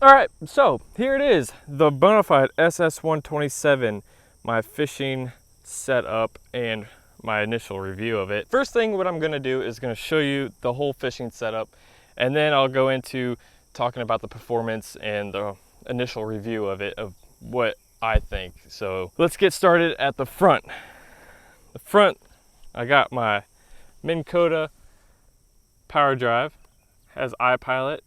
All right, so here it is, the Bonafide ss127, my fishing setup and my initial review of it. First thing, what I'm gonna do is gonna show you the whole fishing setup, and then I'll go into talking about the performance and the initial review of it, of what I think. So let's get started at the front. The front, I got my Minn Kota power drive, has iPilot.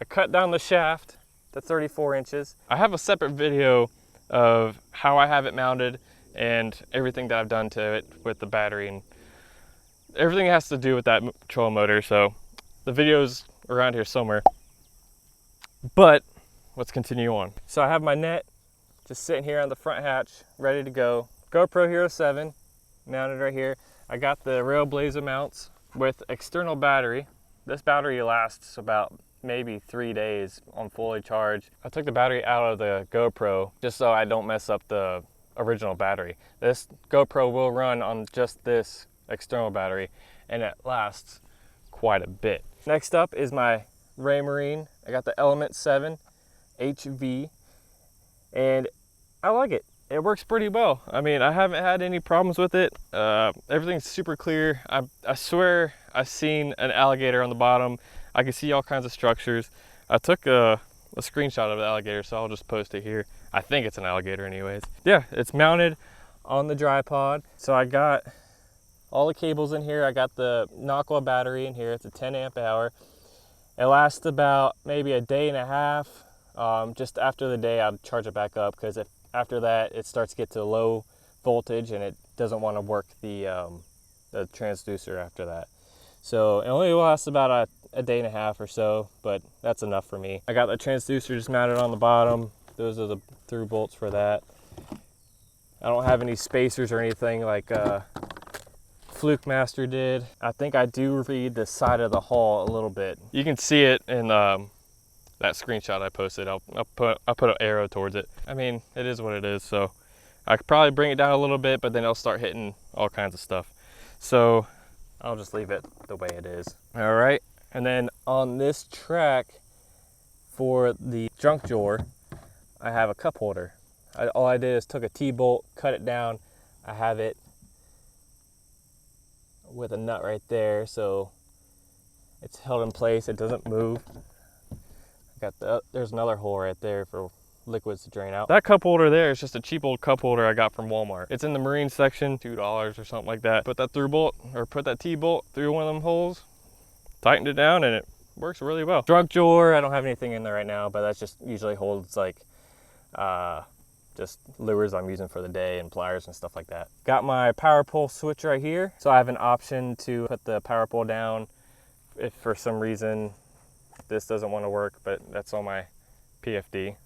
I cut down the shaft to 34 inches. I have a separate video of how I have it mounted and everything that I've done to it with the battery and everything has to do with that trolling motor. So the video's around here somewhere, but let's continue on. So I have my net just sitting here on the front hatch, ready to go. GoPro Hero 7 mounted right here. I got the Railblazer mounts with external battery. This battery lasts about maybe 3 days on fully charged. I took the battery out of the GoPro just so I don't mess up the original battery. This GoPro will run on just this external battery and it lasts quite a bit. Next up is my Raymarine. I got the Element 7 HV and I like it. It works pretty well. I mean, I haven't had any problems with it. Everything's super clear. I swear I've seen an alligator on the bottom. I can see all kinds of structures. I took a screenshot of the alligator, so I'll just post it here. I think it's an alligator anyways. Yeah, it's mounted on the tripod. So I got all the cables in here. I got the Nocqua battery in here. It's a 10 amp hour. It lasts about maybe a day and a half. Just after the day, I'll charge it back up because after that, it starts to get to low voltage and it doesn't want to work the transducer after that. So it only lasts about a day and a half or so, but that's enough for me. I got the transducer just mounted on the bottom. Those are the through bolts for that. I don't have any spacers or anything like Fluke Master did. I think I do read the side of the hull a little bit. You can see it in that screenshot I posted. I'll put an arrow towards it. I mean, it is what it is. So I could probably bring it down a little bit, but then it'll start hitting all kinds of stuff. So I'll just leave it the way it is. All right, and then on this track for the junk drawer, I have a cup holder. All I did is took a T-bolt, cut it down. I have it with a nut right there, so it's held in place, it doesn't move. There's another hole right there for liquids to drain out. That cup holder there is just a cheap old cup holder I got from Walmart. It's in the marine section, $2 or something like that. Put that through bolt, or put that T-bolt through one of them holes, tightened it down, and it works really well. Junk drawer, I don't have anything in there right now, but that just usually holds like just lures I'm using for the day and pliers and stuff like that. Got my power pole switch right here. So I have an option to put the power pole down if for some reason this doesn't want to work, but that's on my PFD.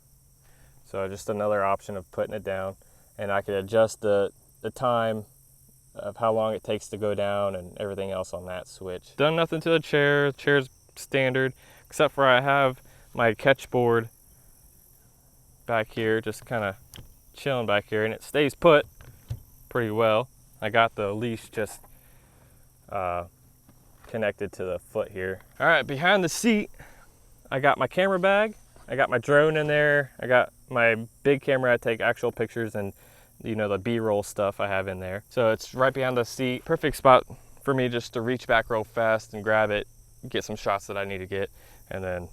So just another option of putting it down, and I could adjust the time of how long it takes to go down and everything else on that switch. Done nothing to the chair. The chair's standard, except for I have my catch board back here, just kind of chilling back here, and it stays put pretty well. I got the leash just connected to the foot here. All right, behind the seat, I got my camera bag. I got my drone in there. I got my big camera. I take actual pictures and, you know, the B-roll stuff I have in there. So it's right behind the seat. Perfect spot for me just to reach back real fast and grab it, get some shots that I need to get, and then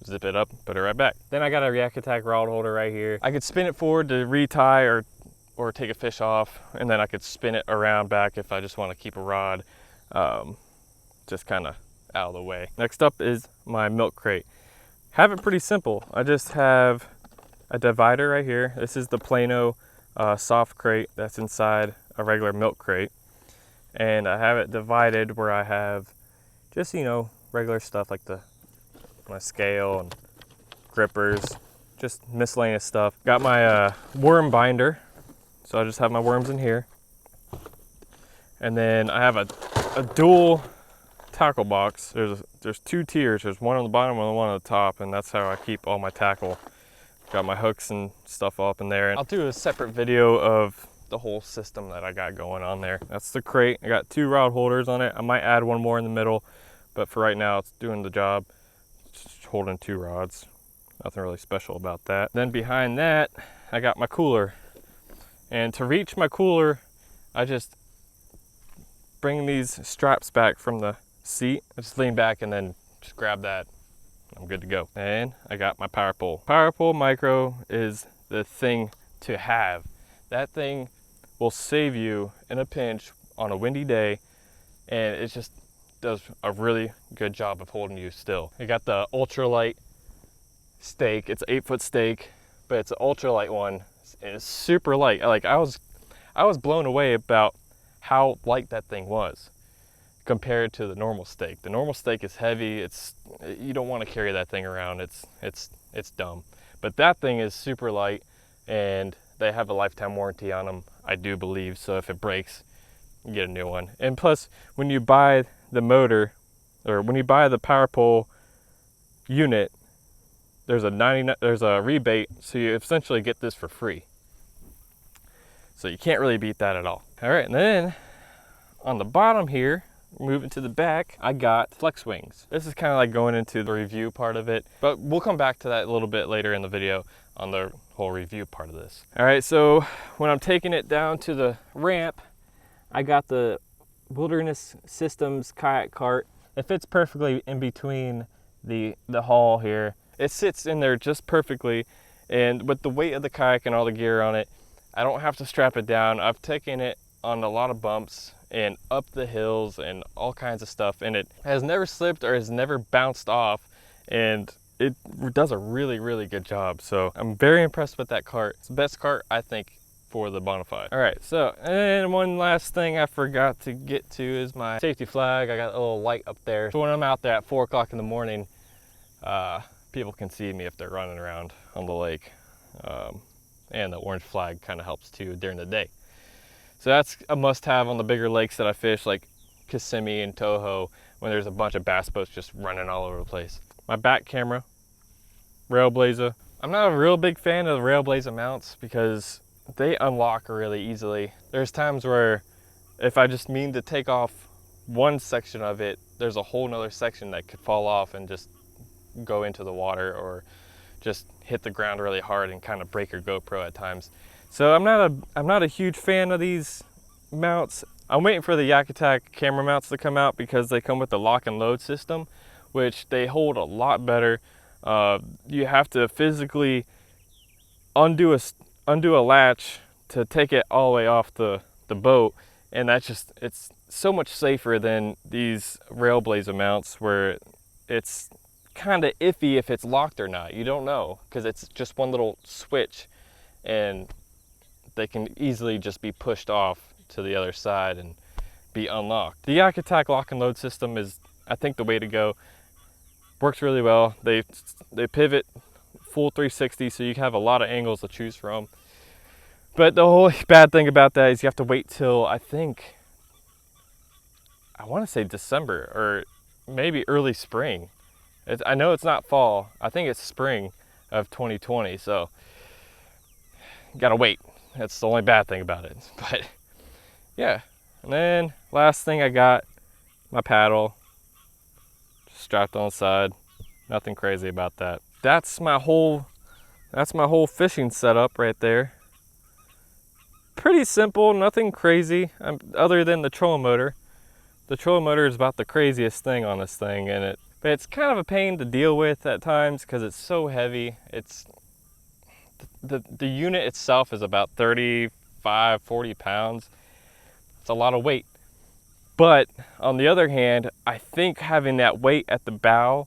zip it up, put it right back. Then I got a Yak Attack rod holder right here. I could spin it forward to retie or take a fish off, and then I could spin it around back if I just want to keep a rod just kind of out of the way. Next up is my milk crate. Have it pretty simple. I just have a divider right here. This is the Plano soft crate that's inside a regular milk crate, and I have it divided where I have just, you know, regular stuff like my scale and grippers, just miscellaneous stuff. Got my worm binder, so I just have my worms in here, and then I have a dual tackle box. There's two tiers. There's one on the bottom and one on the top, and that's how I keep all my tackle. Got my hooks and stuff up in there. And I'll do a separate video of the whole system that I got going on there. That's the crate. I got 2 rod holders on it. I might add one more in the middle, but for right now it's doing the job. Just holding 2 rods. Nothing really special about that. Then behind that, I got my cooler. And to reach my cooler, I just bring these straps back from the seat. I just lean back and then just grab that. I'm good to go. And I got my power pole. Power pole micro is the thing to have. That thing will save you in a pinch on a windy day, and it just does a really good job of holding you still. I got the ultralight stake. It's an 8-foot stake, but it's an ultralight one. It's super light. Like I was blown away about how light that thing was compared to the normal stake. The normal stake is heavy. You don't want to carry that thing around. It's dumb. But that thing is super light, and they have a lifetime warranty on them, I do believe. So if it breaks, you get a new one. And plus, when you buy the motor, or when you buy the power pole unit, there's a rebate, so you essentially get this for free. So you can't really beat that at all. All right, and then on the bottom here, moving to the back, I got flex wings. This is kind of like going into the review part of it, but we'll come back to that a little bit later in the video on the whole review part of this. All right, so when I'm taking it down to the ramp, I got the Wilderness Systems kayak cart. It fits perfectly in between the hull here. It sits in there just perfectly, and with the weight of the kayak and all the gear on it, I don't have to strap it down. I've taken it on a lot of bumps and up the hills and all kinds of stuff, and it has never slipped or has never bounced off, and it does a really, really good job. So I'm very impressed with that cart. It's the best cart, I think, for the Bonafide. All right, so, and one last thing I forgot to get to is my safety flag. I got a little light up there. So when I'm out there at 4 o'clock in the morning, people can see me if they're running around on the lake. And the orange flag kind of helps too during the day. So that's a must-have on the bigger lakes that I fish, like Kissimmee and Toho, when there's a bunch of bass boats just running all over the place. My back camera, Railblazer. I'm not a real big fan of the Railblazer mounts because they unlock really easily. There's times where if I just mean to take off one section of it, there's a whole nother section that could fall off and just go into the water, or just hit the ground really hard and kind of break your GoPro at times. So I'm not a huge fan of these mounts. I'm waiting for the Yak Attack camera mounts to come out because they come with the lock and load system, which they hold a lot better. You have to physically undo a latch to take it all the way off the boat, and it's so much safer than these Railblazer mounts where it's kind of iffy if it's locked or not. You don't know because it's just one little switch, and they can easily just be pushed off to the other side and be unlocked. The Yak Attack lock and load system is, I think, the way to go. Works really well. They pivot full 360, so you have a lot of angles to choose from. But the whole bad thing about that is you have to wait till, I want to say December or maybe early spring. I know it's not fall. I think it's spring of 2020, so you gotta wait. That's the only bad thing about it. But yeah, and then last thing I got, my paddle, just strapped on the side. Nothing crazy about that. That's my whole fishing setup right there. Pretty simple, nothing crazy, other than the trolling motor. The trolling motor is about the craziest thing on this thing, and but it's kind of a pain to deal with at times because it's so heavy. It's the unit itself is about 35, 40 pounds. It's a lot of weight. But on the other hand, I think having that weight at the bow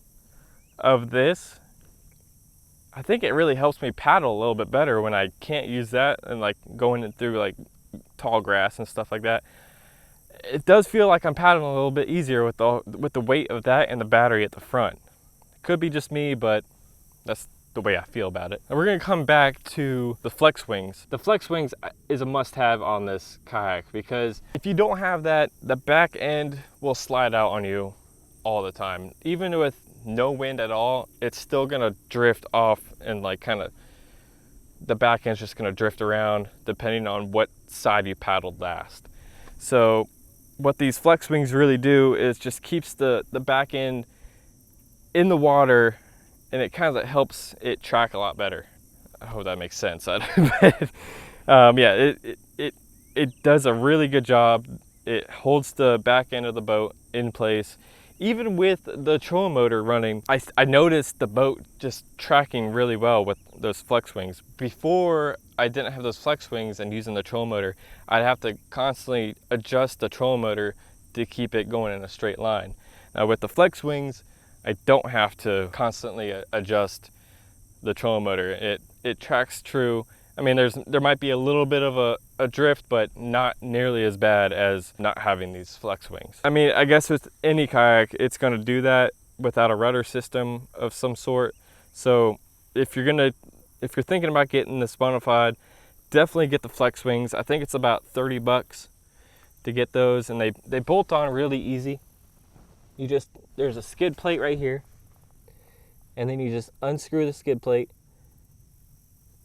of this, I think it really helps me paddle a little bit better when I can't use that and like going through like tall grass and stuff like that. It does feel like I'm paddling a little bit easier with the weight of that and the battery at the front. It could be just me, but that's the way I feel about it. And we're gonna come back to the flex wings. The flex wings is a must-have on this kayak because if you don't have that, the back end will slide out on you all the time. Even with no wind at all, it's still gonna drift off, and like kind of the back end's just gonna drift around depending on what side you paddled last. So what these flex wings really do is just keeps the back end in the water and it kind of helps it track a lot better. I hope that makes sense. Yeah, it does a really good job. It holds the back end of the boat in place. Even with the trolling motor running, I noticed the boat just tracking really well with those flex wings. Before I didn't have those flex wings and using the trolling motor, I'd have to constantly adjust the trolling motor to keep it going in a straight line. Now with the flex wings, I don't have to constantly adjust the trolling motor. It tracks true. I mean, there might be a little bit of a drift, but not nearly as bad as not having these flex wings. I mean, I guess with any kayak, it's gonna do that without a rudder system of some sort. So if you're thinking about getting this Bonafide, definitely get the flex wings. I think it's about 30 bucks to get those, and they bolt on really easy. There's a skid plate right here, and then you just unscrew the skid plate,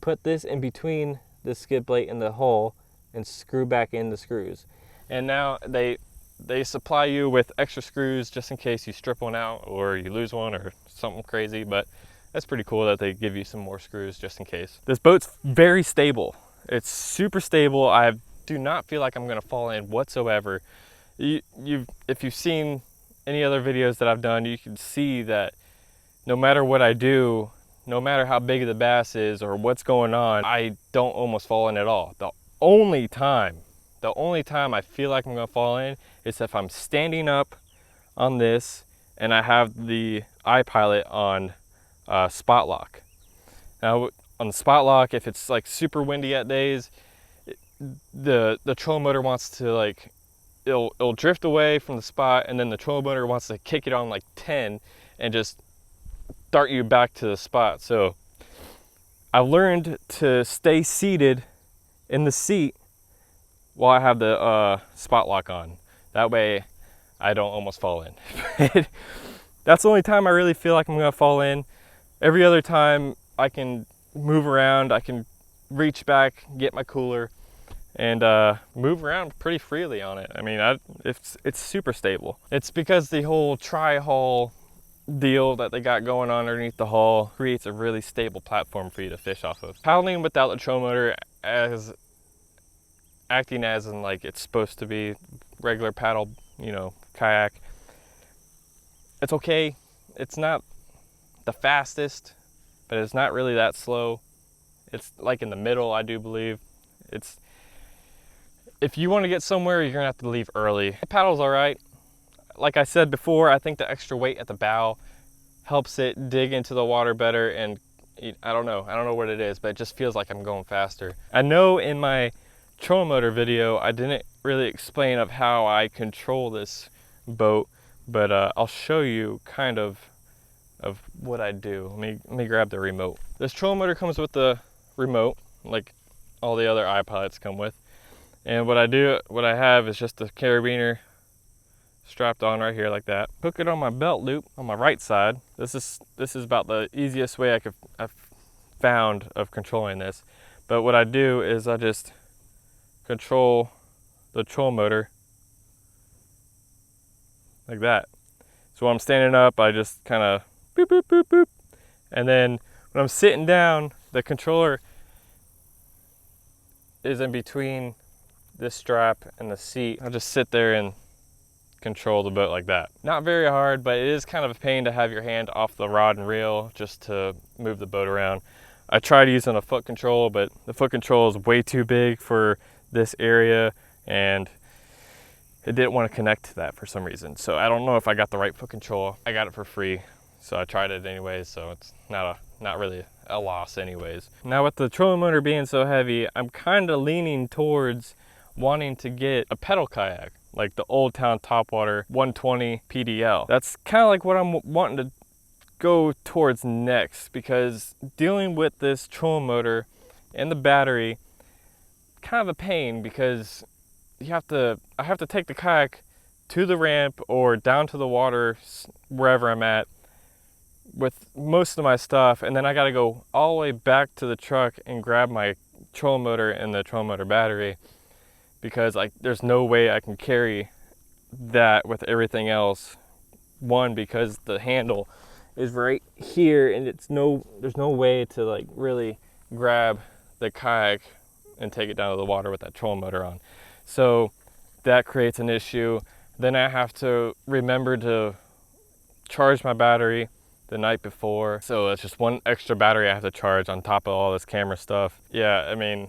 put this in between the skid plate and the hull, and screw back in the screws. And now they supply you with extra screws just in case you strip one out or you lose one or something crazy, but that's pretty cool that they give you some more screws just in case. This boat's very stable. It's super stable. I do not feel like I'm gonna fall in whatsoever. If you've seen any other videos that I've done, you can see that no matter what I do, no matter how big the bass is or what's going on, I don't almost fall in at all. The only time I feel like I'm gonna fall in is if I'm standing up on this and I have the iPilot on spot lock. Now on the spot lock, if it's like super windy at days, the trolling motor wants to like, it'll drift away from the spot, and then the trolling motor wants to kick it on like 10 and just start you back to the spot. So I learned to stay seated in the seat while I have the spot lock on. That way I don't almost fall in. That's the only time I really feel like I'm gonna fall in. Every other time I can move around, I can reach back, get my cooler, and move around pretty freely on it. I mean, it's super stable. It's because the whole tri-hull deal that they got going on underneath the hull creates a really stable platform for you to fish off of. Paddling without the trolling motor, acting as in like it's supposed to be regular paddle, you know, kayak, it's okay. It's not the fastest, but it's not really that slow. It's like in the middle, I do believe. If you want to get somewhere, you're gonna have to leave early. The paddle's all right. Like I said before, I think the extra weight at the bow helps it dig into the water better, and I don't know what it is, but it just feels like I'm going faster. I know in my trolling motor video, I didn't really explain of how I control this boat, but I'll show you kind of what I do. Let me grab the remote. This trolling motor comes with the remote, like all the other iPilots come with. And what I have is just a carabiner strapped on right here like that. Hook it on my belt loop on my right side. This is about the easiest way I've found of controlling this. But what I do is I just control the trolling motor like that. So when I'm standing up, I just kind of boop, boop, boop, boop. And then when I'm sitting down, the controller is in between this strap and the seat. I'll just sit there and control the boat like that. Not very hard, but it is kind of a pain to have your hand off the rod and reel just to move the boat around. I tried using a foot control, but the foot control is way too big for this area, and it didn't want to connect to that for some reason. So I don't know if I got the right foot control. I got it for free, so I tried it anyways, so it's not really a loss anyways. Now with the trolling motor being so heavy, I'm kind of leaning towards wanting to get a pedal kayak, like the Old Town Topwater 120 PDL. That's kind of like what I'm wanting to go towards next, because dealing with this trolling motor and the battery, kind of a pain, because I have to take the kayak to the ramp or down to the water wherever I'm at with most of my stuff, and then I got to go all the way back to the truck and grab my trolling motor and the trolling motor battery, because there's no way I can carry that with everything else. One, because the handle is right here, and there's no way to like really grab the kayak and take it down to the water with that trolling motor on. So that creates an issue. Then I have to remember to charge my battery the night before. So it's just one extra battery I have to charge on top of all this camera stuff. Yeah, I mean,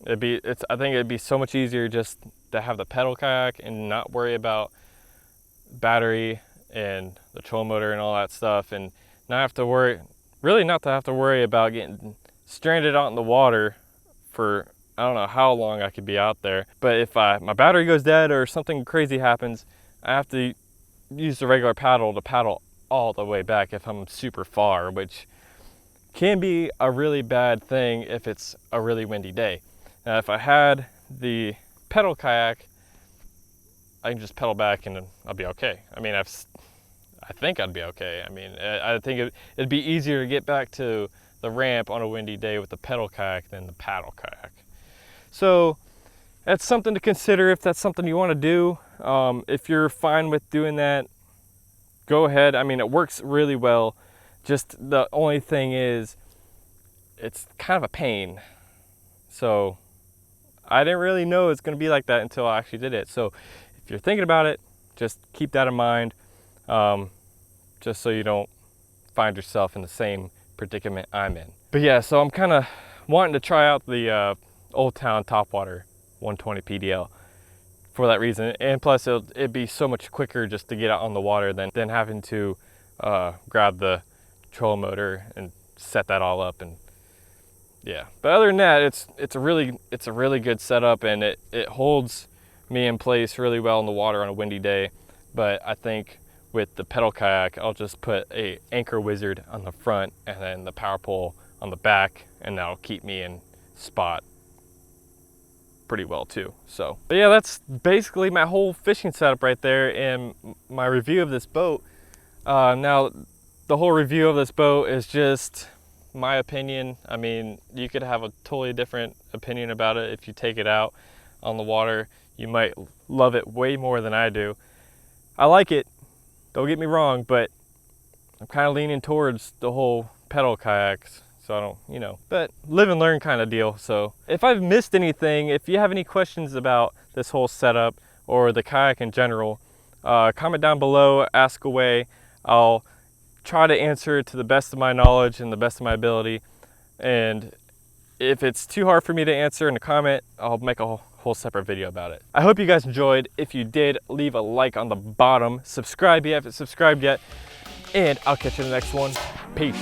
I think it'd be so much easier just to have the pedal kayak and not worry about battery and the trolling motor and all that stuff, and not have to worry about getting stranded out in the water for I don't know how long I could be out there. But if my battery goes dead or something crazy happens, I have to use the regular paddle to paddle all the way back if I'm super far, which can be a really bad thing if it's a really windy day. Now, if I had the pedal kayak, I can just pedal back and I'll be okay. I mean, I think I'd be okay. I mean, I think it'd be easier to get back to the ramp on a windy day with the pedal kayak than the paddle kayak. So that's something to consider if that's something you want to do. If you're fine with doing that, go ahead. I mean, it works really well. Just the only thing is, it's kind of a pain. So I didn't really know it's going to be like that until I actually did it. So if you're thinking about it, just keep that in mind, just so you don't find yourself in the same predicament I'm in. But yeah, so I'm kind of wanting to try out the Old Town Topwater 120 PDL for that reason, and plus it'd be so much quicker just to get out on the water than having to grab the trolling motor and set that all up. And yeah, but other than that, it's a really good setup, and it holds me in place really well in the water on a windy day. But I think with the pedal kayak, I'll just put a anchor wizard on the front and then the power pole on the back, and that'll keep me in spot pretty well too. So, but yeah, that's basically my whole fishing setup right there and my review of this boat. Now, the whole review of this boat is just my opinion. I mean, you could have a totally different opinion about it. If you take it out on the water, you might love it way more than I do. I like it, don't get me wrong, but I'm kind of leaning towards the whole pedal kayaks. So I don't, you know, but live and learn kind of deal. So if I've missed anything, if you have any questions about this whole setup or the kayak in general, comment down below, ask away. I'll try to answer to the best of my knowledge and the best of my ability. And if it's too hard for me to answer in a comment, I'll make a whole separate video about it. I hope you guys enjoyed. If you did, leave a like on the bottom. Subscribe if you haven't subscribed yet. And I'll catch you in the next one. Peace.